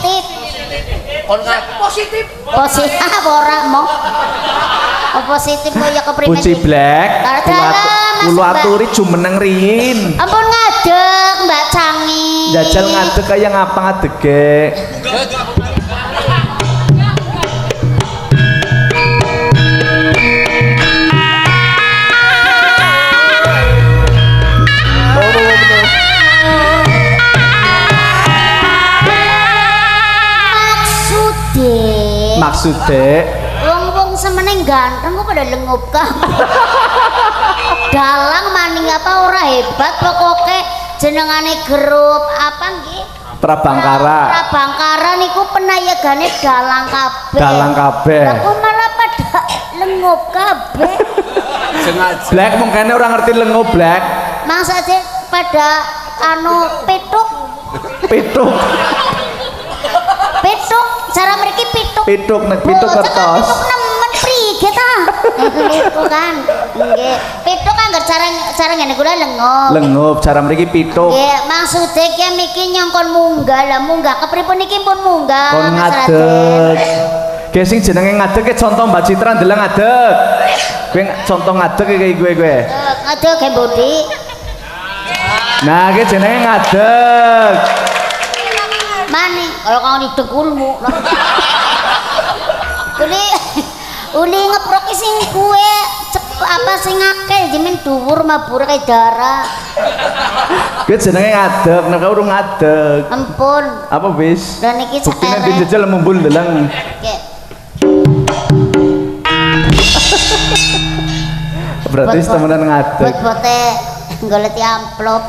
positif. Positif. Positif ora mau. Positif kok ya keprimen. Puci Black. Kulo aturi jumeneng riyin. Ampun ngadeg Mbak Cangi. Jajal ngadeg kaya ngapa ngadege. Maksudnya wong-wong semene ganteng kok pada lengup kabeh. Dalang maning apa ora hebat pokoke jenengane grup apa nggih? Prabangkara. Prabangkara niku penayagane dalang kabeh. Dalang kabeh. Kok malah pada lengup kabeh. Sengaja. Black mungkin orang ngerti lengo Black. Maksudnya pada anu pituk. Pituk. Pituk, cara mereka pituk. Pituk nek pituk kertas. Pituk nemen prige ta? Pituk kan. Nggih. Pituk kan cara ngene kula lengup. Lengup cara mriki pituk. Nggih, maksude ki miki nyongkon munggah. Lah munggah kepripun iki pun munggah. Kon ngadeg. Ki sing jenenge ngadeg ki contoh Mbak Citra ndeleng ngadeg. Kowe contoh ngadeg iki kowe. Ngadeg ge Budi. Nah, ki jenenge ngadeg. Mani kalau kau didekulmu. Uli ngeprok sing kue apa sing akeh jemen dhuwur mabur kayak darah. Ki jenenge ngadeg, nek urung ngadeg. Ampun. Apa wis? Dan iki buktine saere. dijajal mumbul ndeleng. Nggih. Berarti temenan ngadeg. Bot-bote goleti amplop.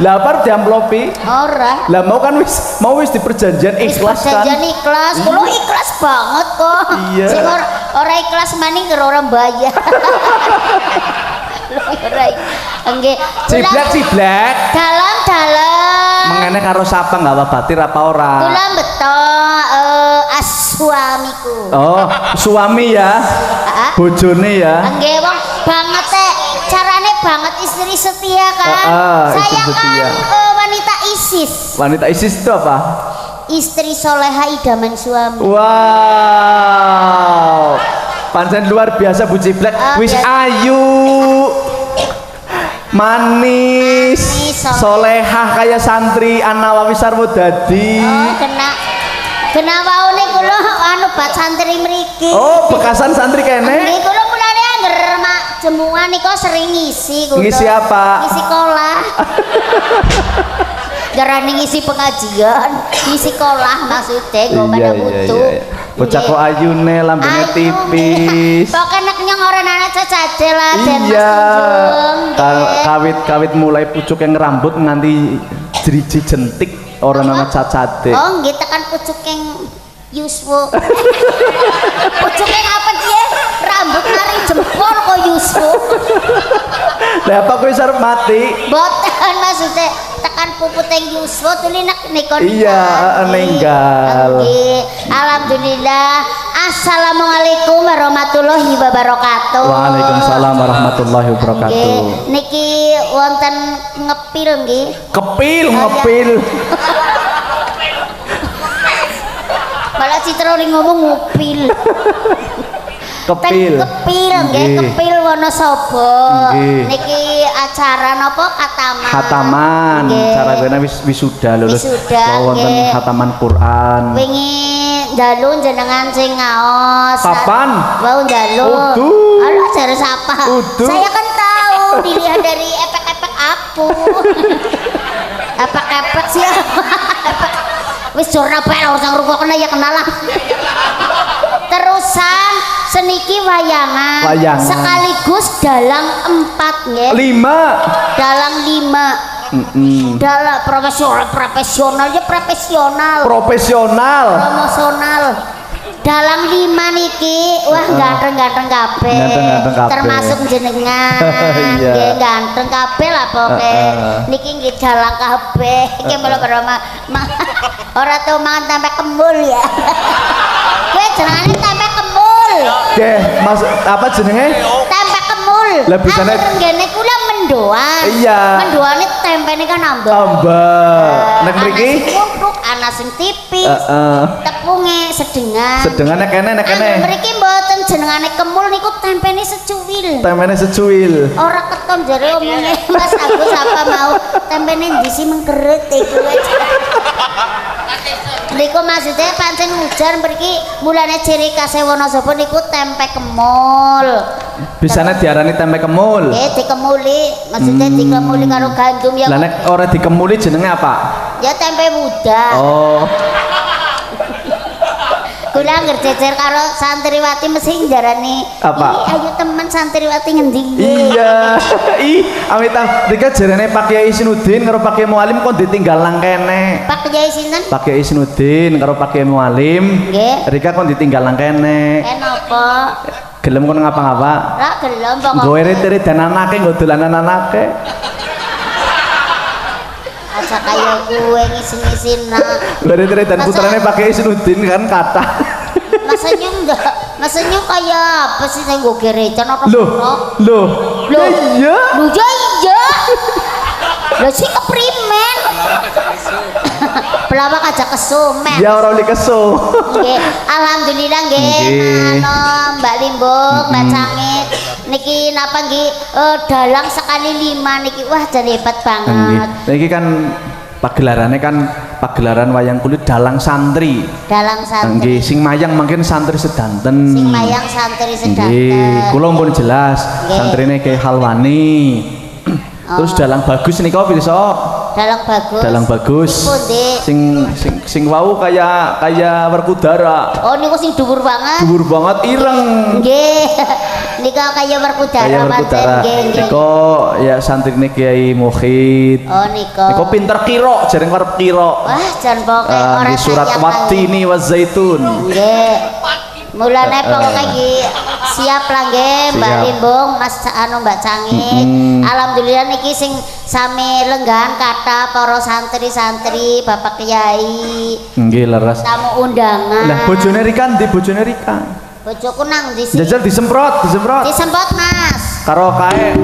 Lah apa diamplopi? Ora. Lah mau kan wis di perjanjian ikhlas kan? Perjanjian ikhlas. Kulo ikhlas banget kok. Iya. Sing ora ikhlas maning karo ora bayar. Ora. Nggih. Ciblak. Dalam. Mengene karo sapa nggawa batir apa ora? Kula beto suamiku. Oh, suami ya. Bojone ya. Nggih wong banget carane banget istri setia kan. Saya istri setia. Kan wanita ISIS. Wanita ISIS itu apa? Istri soleha idaman suami. Wow. Pancen luar biasa Bu Ciblak. Wis biasa. ayu. Manis, solehah kayak santri Anawawi Sarwodadi. Oh, kena waune kula anu bat santri mriki. Oh, bekasan santri kene. Nggih kula mulane angger mak jemuan niku sering ngisi kula. Ngisi apa? Ngisi sekolah. Jarane ngisi pengajian, ngisi sekolah maksudnya kok pada butuh. Bocah kok ayune lambene tipis. Pokoke nek nyong ora ana cacade lah den Iya. Mas. Kawit mulai pucuk yang rambut nganti jeriji jentik orang ana cacade. Oh, nggih tekan pucuk yang Yuswo. Pucuk yang apa dia? Rambut nari jempol kok Yuswo. Lah apa kowe sarep mati? Boten maksudnya tekan puput yang Yuswo tuli nek nikon. Iya, ninggal. Nggih. Alhamdulillah. Assalamualaikum warahmatullahi wabarakatuh. Waalaikumsalam warahmatullahi wabarakatuh. Nggih, niki wonten ngepil nggih. Ngepil. Malah Citra ngomong ngupil. Kepil nggih, kepil Wonosobo. Nggih. Niki acara napa kataman? Khataman, Nggih. cara kene wisuda lulus. Wisuda, Wonten nggih. khataman Quran. Wingi dalu jenengan sing ngaos. Kapan? Wau dalu. Udu. Halo, jare sapa? Udu. Saya kan tahu dilihat dari efek-efek aku. Efek-efek siapa? Wis jorna bae ora usah ngrungokne ya kenalan. Terusan seniki wayangan. Sekaligus dalang 4 nggih. 5. Dalang 5. Dalang profesional ya profesional. Profesional. Promosional. Dalang 5 niki, wah ganteng-ganteng kabeh. Ganteng-ganteng kabeh. Termasuk jenengan. Iya. Nggih ganteng kabeh lah pokoke. Niki nggih dalang kabeh. Iki malah ora tau mangan tempe kembul ya. Kowe jenengane tempe kembul. Oke, Mas apa jenenge? Tempe kembul. Lah bisane Aku renggene kula mendoan. Iya. Mendoane tempene kan ambek. Nek mriki Kumpuk ana sing tipis. Tepunge sedengan. sedengane kene nek kene. Mriki mboten jenengane kemul niku tempene secuil. Tempene secuil. Ora keton jare omonge Mas Agus apa mau tempene ndisi mengkeret iku. Niku maksudnya pancen hujan mriki mulane ciri khas Wonosobo niku tempe kemul. Bisane diarani tempe kemul. Dikemuli, maksudnya dikemuli karo gandum ya. Lah nek ora dikemuli jenenge apa? Ya tempe muda. Oh. Kula ngerjejer karo santriwati mesti njarani. Apa? Ayo temen santriwati ngendi? Iya. Ih, amit-amit dika jarane Pak Kiai Sinudin karo Pak Kiai Mualim kok ditinggal nang kene. Pak Kiai sinten? Pak Kiai Sinudin karo Pak Kiai Mualim. Nggih. Rika kok ditinggal nang kene. Kenapa? Gelem kon ngapa-ngapa? Ra gelem pokok. Nggo irit-irit dan anake nggo dolanan anake. Aja kaya kowe ngisin-ngisina. Nggo irit-irit dan putrane Pak Kiai Sinudin kan kata. Masanya enggak. Masanya kaya apa sih sing nggo gereja apa? Loh. Loh. Iya. Loh ya iya. Lah sih keprimen. Pelawak aja kesumen. Ya ora oli keso. Nggih, alhamdulillah nggih. Mano Mbak Limbuk, Mbak Cangit. Niki napa nggih dalang sekali 5 niki wah jan hebat banget. Niki kan pagelarannya kan pagelaran wayang kulit dalang santri. Dalang santri. Nggih, sing mayang mungkin santri sedanten. Sing mayang santri sedanten. Nggih, kula pun jelas Nggih. santrine Kyai Halwani. Terus dalang bagus nika pirsa? Dalang bagus. Dalang bagus. Pundi? Sing wau kaya Werkudara. Oh niku sing dhuwur banget. Dhuwur banget ireng. Nggih. Nika kaya Werkudara Kaya pancen Werkudara. nggih nggih. Niko ya santrine Kiai Mukhid. Oh nika. Niko pinter kira, jareng arep kira. Wah jan pokoke ora Di surat saya Wattini wa Zaitun. Nggih. Mulane pokoke iki siap lah nggih Mbak Siap. Limbung, Mas Mbak Cangit. Alhamdulillah niki sing sami lenggahan kata para santri-santri, Bapak Kiai. Nggih leres. Tamu undangan. Lah bojone Rika ndi bojone Rika? Bojoku nang di sini. Jajal disemprot. Disempot Mas. Karo kae.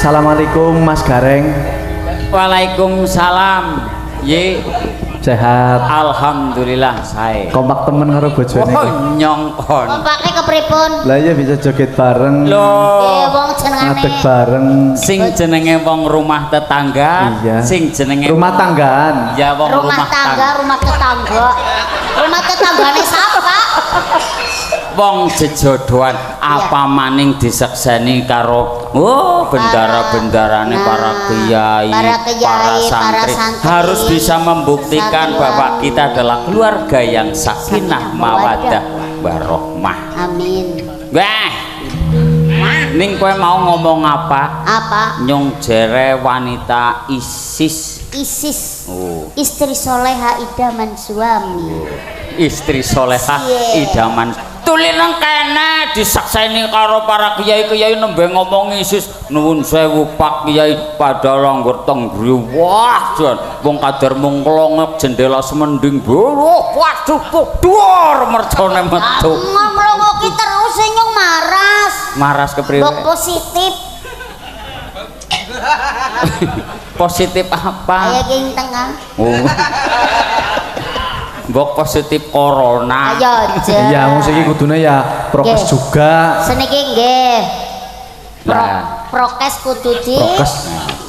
Assalamualaikum Mas Gareng. Waalaikumsalam. Ye, Sehat. alhamdulillah saya. Kompak temen karo bojone. Oh, nyongkon. Kompake kepripun? Lah iya bisa joget bareng. Eh, Loh, wong jenengane. Ngadeg bareng. sing jenenge wong rumah tetangga, Iya. sing jenenge Rumah tanggaan. Ya wong Rumah tangga, rumah tetangga. Rumah tetanggane sapa? Wong jejodohan apa maning disekseni karo bendara-bendarane Nah, para kiai, para kiai, para santri santri, harus bisa membuktikan santri. bahwa kita adalah keluarga yang sakinah mawadah warohmah. Amin. Wah, ning kowe mau ngomong apa? Apa? Nyong jere wanita ISIS. Isis. Oh, Istri soleha idaman suami. istri solehah Iya. idaman. Tuli nang kene disakseni karo para kiai-kiai nembe ngomong ISIS. Nuwun sewu Pak Kiai padahal anggur tenggri. Wah, jan wong kadar mung klongok jendela semending. Waduh, dhuwur mercone metu. Ngomong terus nyong maras. Maras kepriwe? Bok positif. Positif apa? Kayak geng tengah. Oh. Mbok positif corona. Ayo aja. Iya, musik iki kudune ya prokes Nggih. juga. Seniki nggih. Nah. Prokes kudu di. Prokes.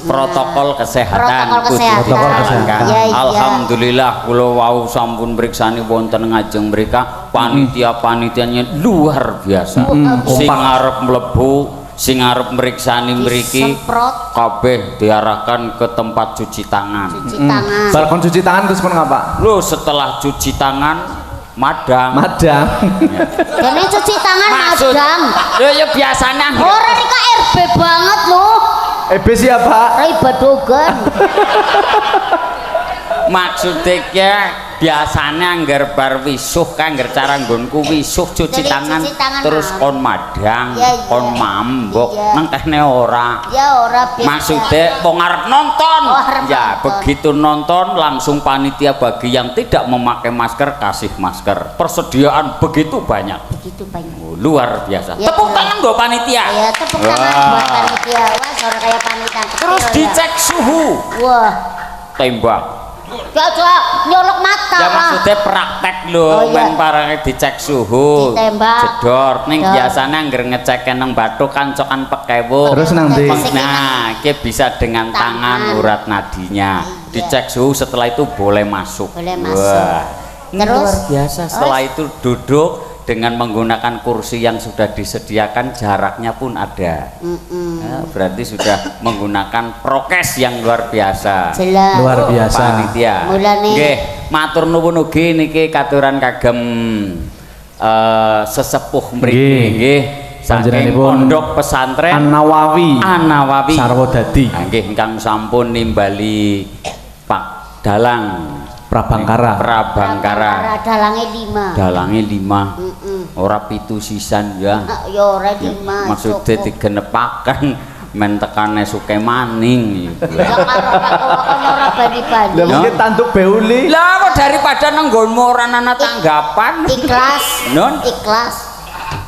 Protokol kesehatan. Protokol kudu kesehatan. Protokol dijalankan. kesehatan. Iya, iya. Alhamdulillah kula wau sampun mriksani wonten ngajeng mrika panitia-panitianya luar biasa. Sing kompak. arep mlebu, sing arep mriksani mriki Disemprot. kabeh diarahkan ke tempat cuci tangan. Cuci tangan. Bar kon cuci tangan terus kon ngapa? Loh, setelah cuci tangan madang. Madang. Dene cuci tangan Maksud, madang. ya biasanya Ora Rika RB banget loh. EB siapa? Rai badogan. maksudnya biasanya anggar bar wisuh kan anggar cara nggonku wisuh cuci Jadi tangan, cuci tangan, terus Mam. kon madang, Iya, iya. kon mambok Iya. nang kene ora. Ya ora biasa. Maksudnya wong arep nonton. Oh, arep Ya, nonton. begitu nonton langsung panitia bagi yang tidak memakai masker kasih masker. Persediaan begitu banyak. Begitu banyak. Oh, luar biasa. Ya, Tepuk jelas. tangan buat panitia. Ya tepuk tangan Wah. buat panitia. Wah, suara kayak panitan. Terus Kecil, dicek suhu. Ya. Wah. Tembak. Ya coba nyolok mata Ya lah. maksudnya praktek lho, Oh, iya. men parane dicek suhu. Ditembak. Jedor ning Jedor. biasanya angger ngecek nang batu kancokan pekewo. Terus nang ndi? Nah, iki bisa dengan tangan Tangan. urat nadinya. Iya. Dicek suhu setelah itu boleh masuk. Boleh masuk. Wah. Terus? Luar biasa. Setelah itu duduk dengan menggunakan kursi yang sudah disediakan, jaraknya pun ada. Ya, berarti sudah menggunakan prokes yang luar biasa. Jelas. Luar biasa. Panitia. Mulane. Nggih, matur nuwun ugi niki katuran kagem sesepuh mriki Nggih. nggih saking Panjenenganipun pondok pesantren An-Nawawi. An-Nawawi. Sarwodadi. Nah, nggih ingkang sampun nimbali Pak Dalang Prabangkara. Prabangkara. Dalange 5. Dalange 5. Ora pitu sisan ya. Ya ora 5. Maksudnya digenepaken men tekane suke maning gitu. Ya karo kok ora bani-bani. Lah mungkin tanduk beuli. Lah kok daripada nenggonmu ora ana tanggapan. Ikhlas. Non. Ikhlas.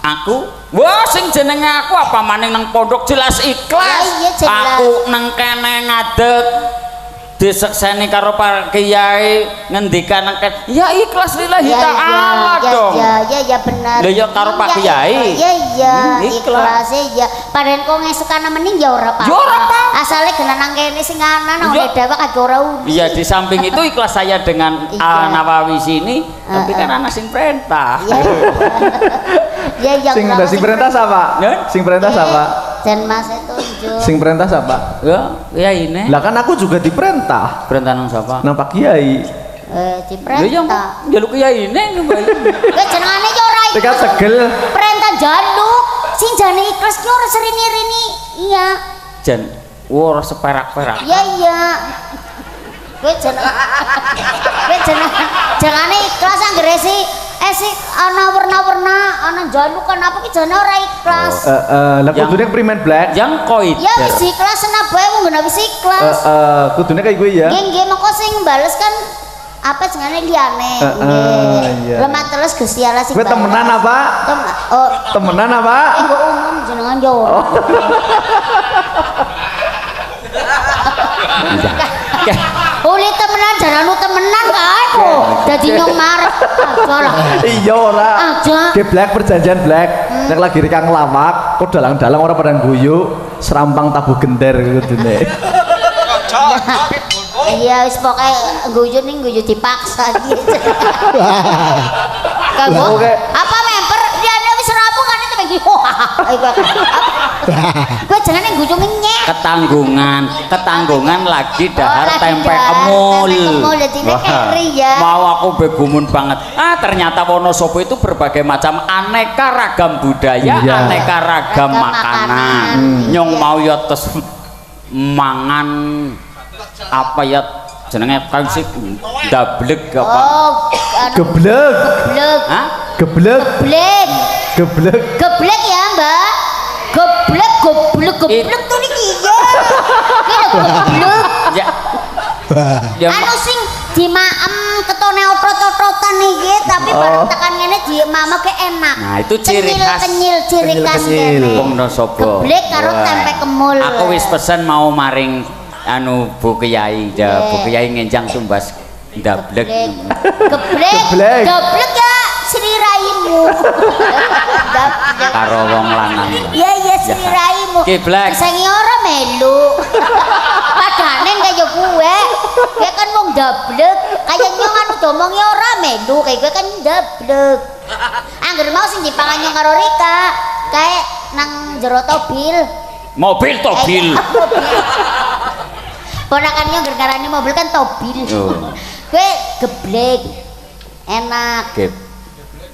Aku wah sing jenenge aku apa maning nang pondok jelas ikhlas. Ya, iya, jelas. Aku nang kene ngadeg disekseni karo para kiai ngendikan nang kene ya ikhlas lillahi ta'ala dong. Ya benar. Lah, ya karo Pak Kiai. Iya, Ikhlas. ikhlas ya. Padahal kok ngesukana mending ya ora apa-apa. Ya ora apa-apa. Asale kena nang kene sing ana nang Iya. dewek kagak ora uni. Iya di samping itu ikhlas saya dengan Iya. Nawawi sini, tapi kan anak sing perintah. Iya. Ya ya. Sing sing perintah siapa? Nun? Sing perintah siapa? Dan Mas tunjuk. Sing perintah siapa? Ya ini. Lah kan aku juga diperintah Perintah nang sapa? nang Pak Kiai. Ya Diperintah. yang jaluk ya ini kembali. Wis jenengane ya ora Teka ikhlas. tegel. Perintah jaluk. Sing jane ikhlas ki ora serini-rini. Iya. Jan, ora seperak-perak. Iya iya. Kowe jenenge ikhlas anggere si ana warna-warna, ana jaluk kan apa ki jane ora ikhlas. Lah Yang- kudune primen black. Yang koid. Ya wis ikhlas napa bae wong ngene wis ikhlas. Kudune kayak gue ya. Nggih nggih mengko sing bales kan apa jenenge liyane. iya. Lemat terus Gusti Allah sing Gue temenan apa? Oh, Temenan apa? nggo umum jenengan yo. Dadi nyong marep. Aja lah. Iya ora. Aja. Ki Black perjanjian Black. Nek lagi rekang lawak, kok dalang-dalang ora pada guyu, serampang tabuh gender kudune. Iya wis pokoke guyu ning guyu dipaksa gitu. Kagok. Oke. Apa member dia wis rampung kan itu bagi. Gue jangan guyu ngenyek. Ketanggungan lagi dahar lagi tempe dahar, kemul. tempe kemul, jadi ini keri ya. Mau aku begumun banget. Ternyata Wonosobo itu berbagai macam aneka ragam budaya, Iya. aneka ragam makanan. Nyong mau ya tes mangan apa ya jenenge kan sih dablek apa? Oh, Geblek. geblek. Hah? Geblek. Geblek. Geblek. Geblek ya, Mbak. Geblek tuh niki ya. Kira geblek. Ya. Ya, Anu sing dimaem ketone otot-ototan iki tapi baru tekan ngene dimameke enak. Nah, itu ciri khas. Kenyil ciri khas Kenyil. kene. Wonosobo. Geblek karo Wah. tempe kemul. Aku wis pesen mau maring anu Bu Kyai, Bu Kyai ngenjang tumbas dablek. Geblek. Geblek ya Sri Raimu. Geblek. Karo wong lanang. Iya Sri Raimu. Geblek. Sing ora melu. Padane kaya gue. Kowe kan wong dablek, kaya nyong anu domong ya ora melu, kaya gue kan dablek. Angger mau sing dipangan nyong karo Rika, kae nang jero tobil. Mobil tobil. Ponakannya gergarane mobil kan tobil. Oh. Gue geblek. Enak. Gep.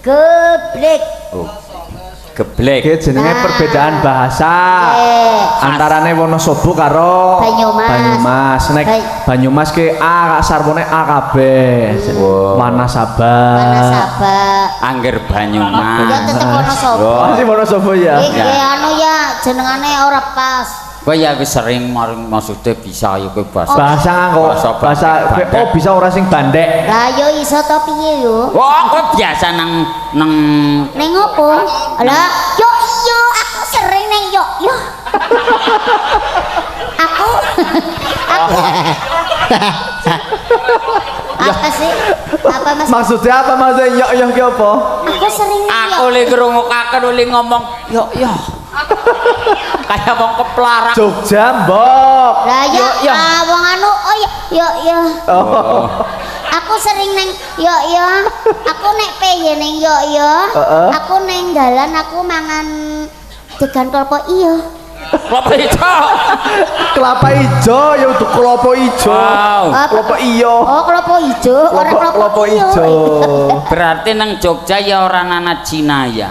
Geblek. Oh. Geblek. Ki jenenge Nah. perbedaan bahasa. Antarane Wonosobo karo Banyumas. Nek Banyumas ki A sarpone A kabeh. Wow. Wanasaba. Angger Ya Banyumas. tetep Wonosobo. Oh. Masih Wonosobo ya. Iki anu ya jenengane ora pas. Kowe ya wis sering maring maksudnya bisa ya kowe bahasa. Bahasa nganggo bahasa Bandek. oh bisa ora sing bandek. Lah yo iso to piye yo? Wah, kowe biasa nang Neng opo? Lah, yo iya, aku sering neng yo. Aku apa sih? Apa mas? Maksudnya apa maksudnya yo ki apa? Aku sering neng yo. aku li ngrungokaken uli ngomong yo. Kayak wong keplarak. Jogja, Mbok. Lah ya, Yo. wong anu, oh yo. Oh. Aku sering neng yo. Aku nek peye neng yo. Aku neng dalan aku mangan degan kelapa iya. Kelapa ijo. Kelapa ijo ya untuk kelapa ijo. Wow. Kelapa iyo. Oh, kelapa ijo, ora Kelapa ijo. Berarti nang Jogja ya ora nana Cina ya.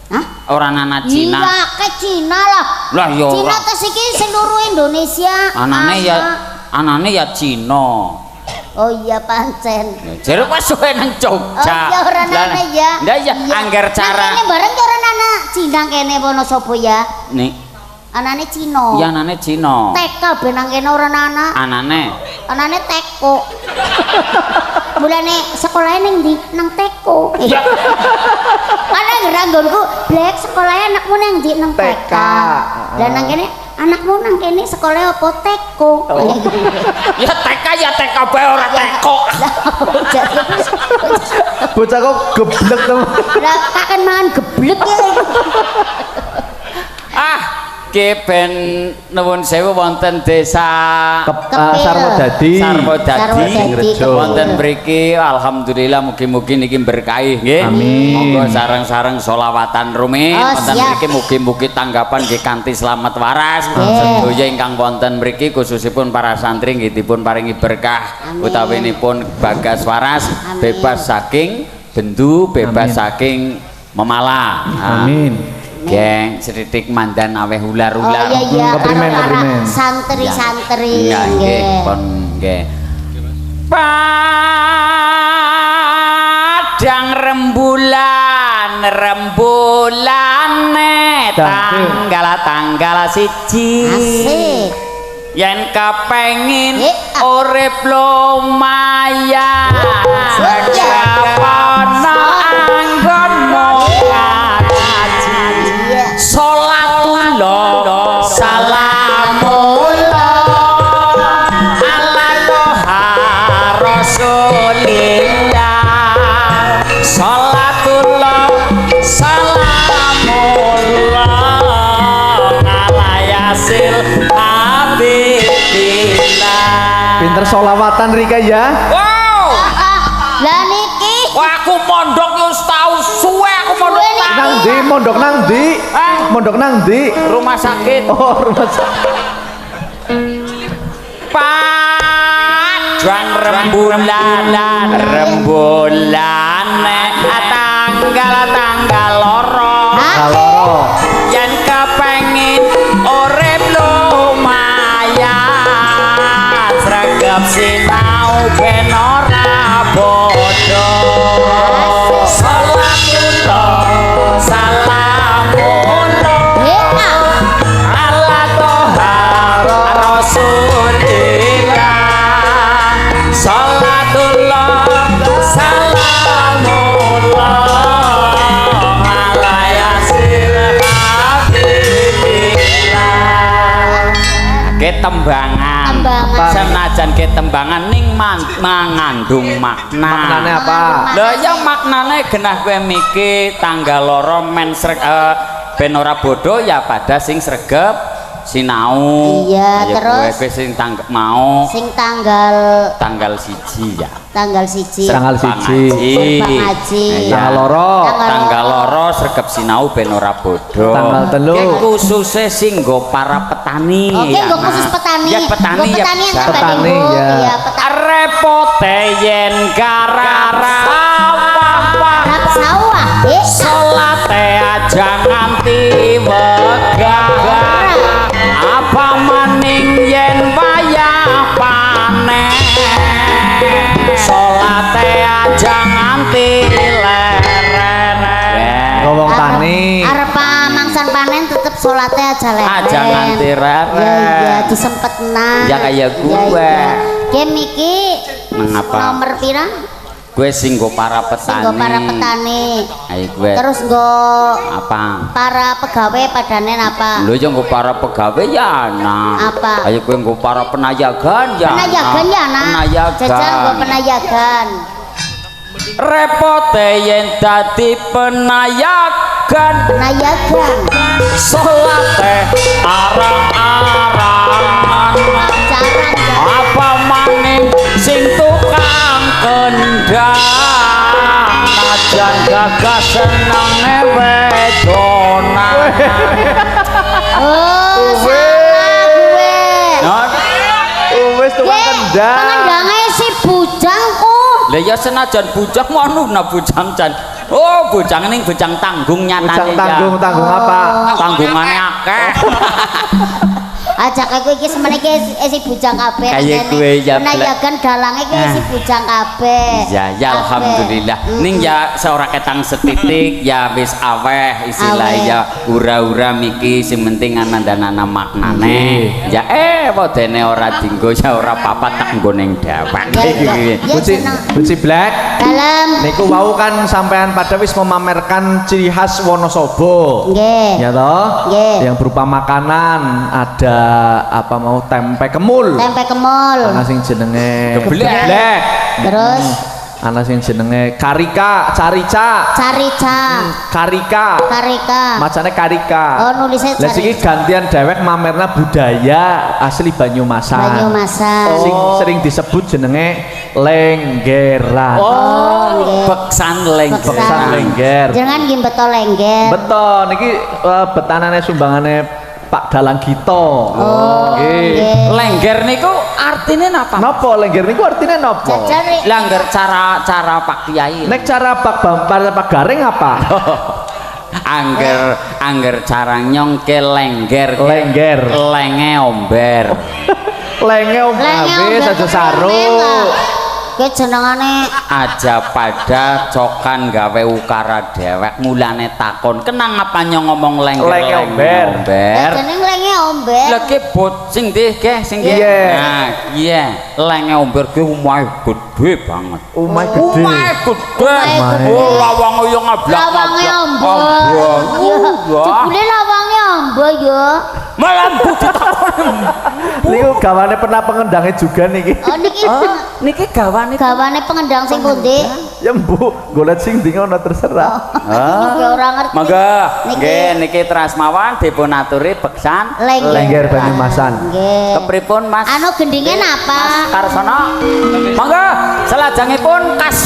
Hah? Ora nana Cina. Iya, ke Cina lah. Lah ya Cina ora. tes iki seluruh Indonesia. Anane ya Cina. Oh iya pancen. Jare pas suwe nang Oh Jogja. iya ora nana ya. Lah ya angger cara. Nang kene bareng ya ora nana Cina kene Wonosobo ya. Nih, Anane Cina. ya anane Cina. TK ben nang kene ora nana. Anane teko. Mulane sekolahnya ning ndi? Nang teko. Ana ngeranggonku, "Blek, sekolahnya anakmu nang ndi? Nang TK." Lah nang kene anakmu nang kene sekolah apa teko? Ya TK bae ora teko. Bocah kok geblek to. Lah kaken mangan geblek ya. Ki ben nuwun sewu wonten desa Sarwodadi. Sarwodadi. Wonten mriki alhamdulillah mugi-mugi niki berkahi nggih. Amin. Monggo sareng-sareng selawatan rumiyin Oh, wonten siap. mriki mugi-mugi tanggapan nggih kanthi slamet waras. Nggih. Sedaya ingkang wonten mriki khususipun para santri nggih dipun paringi berkah Amin. utawinipun bagas waras Amin. bebas saking bendu, bebas Amin. saking memala. Amin. Geng setitik mandan aweh Oh ular-ular. iya Keprimen, karo para keprimen. santri-santri. Iya, nggih, Nggih. pun nggih. Padang rembulane tanggal siji. Asik. Yen kepengin urip lumayan Jawana anggonmu Salatullah salamullah ala Rasulillah Angger solawatan rika ya. Wow. Lah niki. Wah, aku mondok yo tau suwe aku mondok. Nang ndi mondok nang ndi? Mondok nang ndi? Rumah sakit. Oh, rumah sakit. Padan rembulan tanggal loro Kaloro. yen kepengin urip lumayan sregep sinau ben ora bodho salatullah salamullah ala toha rasulillah salatullah salamullah ala yasil habibillah ketembangan Tembangan. senajan ketembangan ning mangandung makna Maknane apa? lha yang maknane genah kowe miki tanggal loro men ben ora bodho ya pada sing sregep sinau. Iya, Ayo terus? kowe sing mau Sing tanggal tanggal 1 ya. tanggal 1. Tanggal siji. Bang Haji. Iya. Tanggal loro. Tanggal loro sregep sinau ben ora bodho. Tanggal telu. Ki khususe sing nggo para petani. Oke, ya, nggo Mas. khusus petani. Ya petani Nggo ya. petani yang bisa. apa nih, Petani, Bu? ya. Iya, petani. Repote yen karara Rap sawah. salate aja nganti wegah apa maning yen wayah panen salate aja nganti leren Ngomong tani. Arep mangsan panen tetep salate aja leren. Aja nganti leren. Ya iya disempetna. Ya kayak gue. Game iki Mengapa? nomor pira? gue sing nggo para petani Sing para petani. ayo gue Terus nggo apa para pegawai padanen apa? lu yang nggo para pegawai ya nah Apa? ayo gue nggo para penayagan ya Penayagan ya, Nak. penayagan Jajal nggo penayagan. repote yen dadi penayagan Penayagan. salate arang-arangan Jarang ya. apa maning sing tukang kendang najan gagah senenge wedonan Oh, salah gue. Wis tukang kendang. Pengendangnya si bujangku. lah ya senajan bujang ngono nah bujang jan oh bujang ning bujang tanggung nyatane Bujang tanggung apa? tanggungane akeh Ajak aku iki semene iki si bujang kabeh. Kayak gue ya, penayagan dalange iki si bujang kabeh. ya ya Kabeh. alhamdulillah ning ya seorang ketang setitik ya wis aweh istilah Aweh. ya ura-ura miki sing penting anandana maknane ya podene ora dinggo ya ora papat tak nggo ning dawak Ya, Buci, seneng. Buci Black. Dalam. Niku wau kan sampean pada wis memamerkan ciri khas Wonosobo. Nggih. Ya toh? Nggih. Yang berupa makanan, ada apa mau tempe kemul. Tempe kemul. Ana sing jenenge Geblek. geblek. Terus Ana sing jenenge karika, carica, carica. karika. Karika. Macane karika. Oh, nulisnya Lah siki carica. gantian dewek mamerna budaya asli Banyumasan. Banyumasan. Sing sering disebut jenenge lenggeran. oh nggih. beksan lengger Beksan lengger. Jangan nggih beto lengger. Betul, niki betanane sumbangane Pak Dalang Gito. Oh, nggih. lengger niku artine napa Napa lengger niku artinya napa? Jajare lengger cara Pak Kiai Nek cara Pak Garing apa? angger cara nyongke lengger ke Lengger. lenge omber Lenge om habis aja saru. Ki jenengane aja pada cokan gawe ukara dewek mulane takon kenang apa nyong ngomong lengger Lenge omber. jeneng lenge omber. lagi bot sing deh ke sing deh Iya. nah iya lenge omber ke umai gede banget Umay gede. umai gede Umay oh lawang yo ngablak Lawange omber. Iya. Jebule lawange omber. ya. Malah mbu ditakoni. Niku gawane pernah pengendangnya juga niki. Oh niki Niki gawane gawane pengendang sing pundi? Ya mbu, golek sing ndi ngono terserah. Niki ora ngerti. Mangga, Niki. nggih niki Trasmawan dipun aturi beksan Lengger Banyumasan. Nggih. kepripun Mas Anu gendinge napa? Karsono. Mangga, selajengipun kas